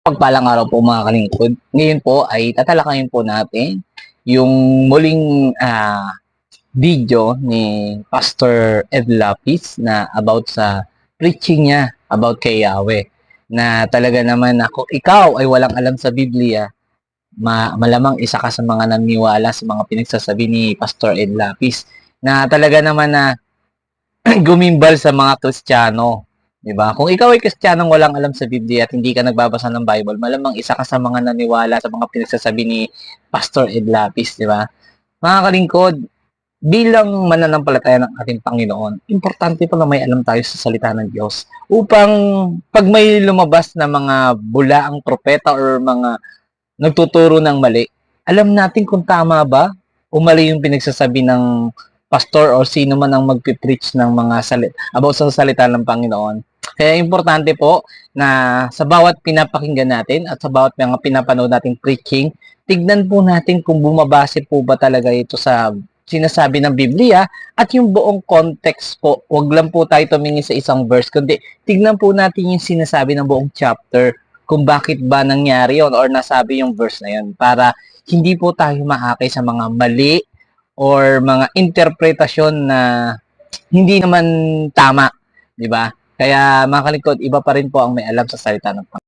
Pagpalang araw po mga kalingkod. Ngayon po ay tatalakayin po natin yung muling video ni Pastor Ed Lapis na about sa preaching niya about kay Yahweh. Na talaga naman ako, ikaw ay walang alam sa Biblia, malamang isa ka sa mga naniniwala sa mga pinagsasabi ni Pastor Ed Lapis na talaga naman na gumimbal sa mga Kristiyano. 'Di ba? Kung ikaw ay Kristiyanong walang alam sa Biblia at hindi ka nagbabasa ng Bible, malamang isa ka sa mga naniwala sa mga pinagsasabi ni Pastor Ed Lapis, 'di ba? Mga kalingkod, bilang mananampalataya ng ating Panginoon, importante pa na may alam tayo sa salita ng Diyos upang pag may lumabas na mga bulaang propeta or mga nagtuturo ng mali, alam natin kung tama ba o mali yung pinagsasabi ng pastor o sino man ang magpipreach ng mga about sa salita ng Panginoon. Kaya importante po na sa bawat pinapakinggan natin at sa bawat mga pinapanood nating preaching, tignan po natin kung bumabase po ba talaga ito sa sinasabi ng Biblia at yung buong context po. Huwag lang po tayo tumingin sa isang verse, kundi tignan po natin yung sinasabi ng buong chapter kung bakit ba nangyari yon or nasabi yung verse na yun para hindi po tayo maakay sa mga mali or mga interpretasyon na hindi naman tama, di ba? Kaya mga kalingkod, iba pa rin po ang may alam sa salita ng Panginoon.